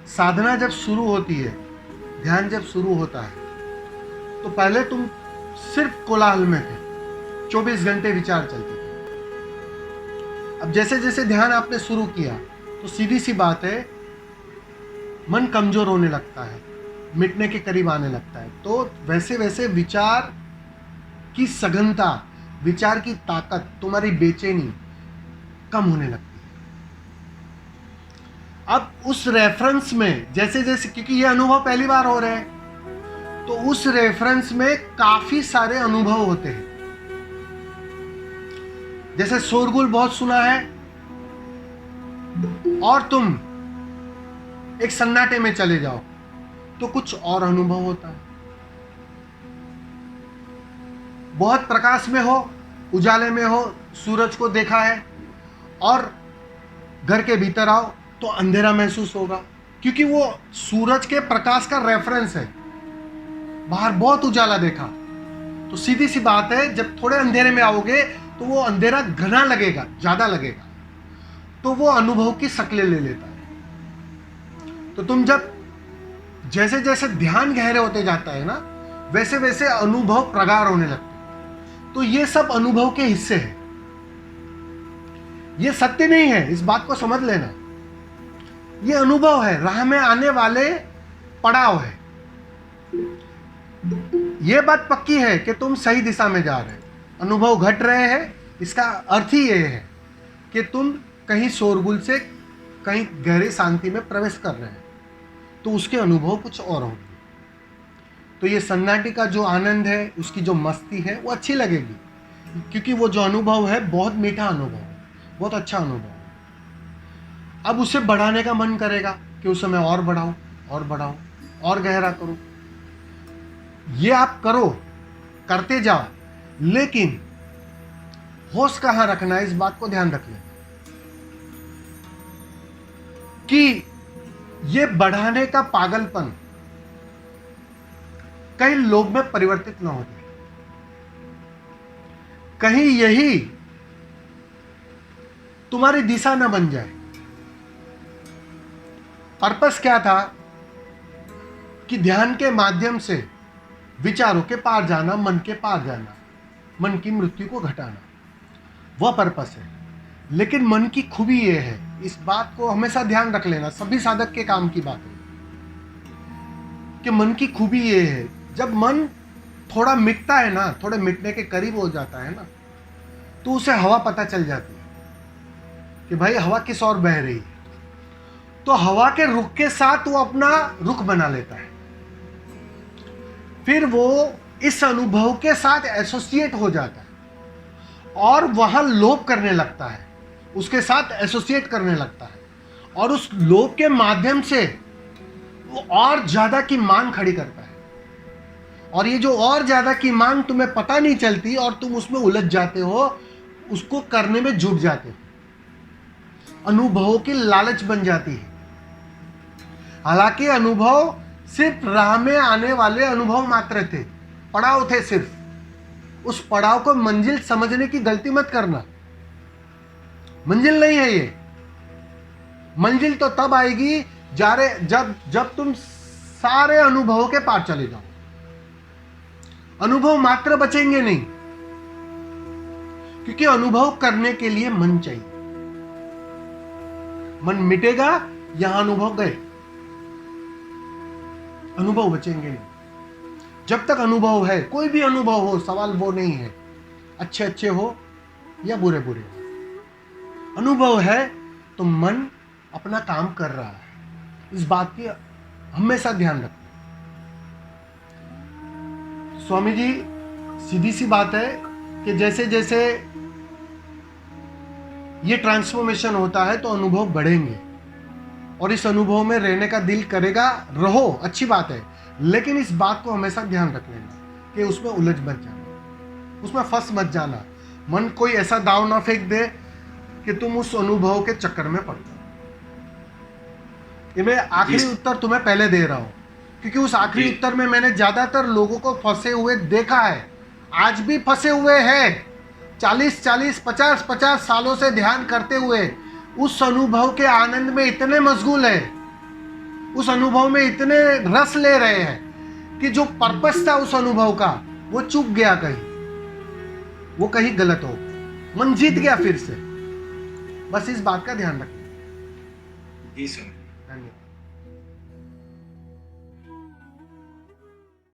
साधना जब शुरू होती है, ध्यान जब शुरू होता है, तो पहले तुम सिर्फ कोलाहल में थे, 24 घंटे विचार चलते थे। अब जैसे जैसे ध्यान आपने शुरू किया तो सीधी सी बात है, मन कमजोर होने लगता है, मिटने के करीब आने लगता है। तो वैसे वैसे विचार की सघनता, विचार की ताकत, तुम्हारी बेचैनी कम होने लगती है। अब उस रेफरेंस में जैसे जैसे, क्योंकि ये अनुभव पहली बार हो रहे हैं, तो उस रेफरेंस में काफी सारे अनुभव होते हैं। जैसे शोरगुल बहुत सुना है और तुम एक सन्नाटे में चले जाओ तो कुछ और अनुभव होता है। बहुत प्रकाश में हो, उजाले में हो, सूरज को देखा है और घर के भीतर आओ तो अंधेरा महसूस होगा, क्योंकि वो सूरज के प्रकाश का रेफरेंस है। बाहर बहुत उजाला देखा तो सीधी सी बात है, जब थोड़े अंधेरे में आओगे तो वो अंधेरा घना लगेगा, ज्यादा लगेगा, तो वो अनुभव की शक्लें ले लेता है। तो तुम जब जैसे जैसे ध्यान गहरे होते जाता है ना, वैसे वैसे अनुभव प्रगाढ़ होने लगते हैं। तो ये सब अनुभव के हिस्से हैं, ये सत्य नहीं है, इस बात को समझ लेना। ये अनुभव है, राह में आने वाले पड़ाव है। ये बात पक्की है कि तुम सही दिशा में जा रहे हो, अनुभव घट रहे हैं, इसका अर्थ ही ये है कि तुम कहीं शोरगुल से कहीं गहरी शांति में प्रवेश कर रहे हैं, तो उसके अनुभव कुछ और होंगे। तो ये सन्नाटे का जो आनंद है, उसकी जो मस्ती है, वो अच्छी लगेगी, क्योंकि वो जो अनुभव है बहुत मीठा अनुभव है, बहुत अच्छा अनुभव है। अब उसे बढ़ाने का मन करेगा कि उसे मैं और बढ़ाऊं, और बढ़ाऊं, और गहरा करूं। ये आप करो, करते जाओ, लेकिन होश कहां रखना है, इस बात को ध्यान रख लें कि ये बढ़ाने का पागलपन कहीं लोभ में परिवर्तित ना हो जाए, कहीं यही तुम्हारी दिशा ना बन जाए। पर्पस क्या था कि ध्यान के माध्यम से विचारों के पार जाना, मन के पार जाना, मन की मृत्यु को घटाना, वह पर्पस है। लेकिन मन की खूबी यह है, इस बात को हमेशा ध्यान रख लेना, सभी साधक के काम की बात है कि मन की खूबी यह है, जब मन थोड़ा मिटता है ना, थोड़े मिटने के करीब हो जाता है ना, तो उसे हवा पता चल जाती है कि भाई हवा किस ओर बह रही है। तो हवा के रुख के साथ वो अपना रुख बना लेता है, फिर वो इस अनुभव के साथ एसोसिएट हो जाता है और वहां लोभ करने लगता है, उसके साथ एसोसिएट करने लगता है, और उस लोभ के माध्यम से वो और ज्यादा की मांग खड़ी करता है। और ये जो और ज्यादा की मांग तुम्हें पता नहीं चलती और तुम उसमें उलझ जाते हो, उसको करने में जुट जाते हो, अनुभवों की लालच बन जाती है। हालांकि अनुभव सिर्फ राह में आने वाले अनुभव मात्र थे, पड़ाव थे सिर्फ। उस पड़ाव को मंजिल समझने की गलती मत करना, मंजिल नहीं है ये। मंजिल तो तब आएगी जब तुम सारे अनुभवों के पार चले जाओ। अनुभव मात्र बचेंगे नहीं, क्योंकि अनुभव करने के लिए मन चाहिए। मन मिटेगा, यहां अनुभव गए, अनुभव बचेंगे नहीं। जब तक अनुभव है, कोई भी अनुभव हो, सवाल वो नहीं है अच्छे अच्छे हो या बुरे बुरे हो, अनुभव है तो मन अपना काम कर रहा है। इस बात की हमेशा ध्यान रखना। स्वामी जी, सीधी सी बात है कि जैसे जैसे ये ट्रांसफॉर्मेशन होता है तो अनुभव बढ़ेंगे, और इस अनुभव में रहने का दिल करेगा, रहो, अच्छी बात है, लेकिन इस बात को हमेशा ध्यान रख लेना कि उसमें उलझ मत जाना, उसमें फंस मत जाना। मन कोई ऐसा दाव ना फेंक दे कि तुम उस अनुभव के चक्कर में पड़ जाओ। ये मैं आखिरी उत्तर तुम्हें पहले दे रहा हूं, क्योंकि उस आखिरी उत्तर में मैंने ज्यादातर लोगों को फंसे हुए देखा है, आज भी फंसे हुए हैं। 40-40, 50-50 सालों से ध्यान करते हुए उस अनुभव के आनंद में इतने मशगूल है उस अनुभव में इतने रस ले रहे हैं कि जो पर्पस था उस अनुभव का वो चूक गया, कहीं वो कहीं गलत हो, मन जीत गया फिर से। बस इस बात का ध्यान रखना। जी सर। धन्यवाद।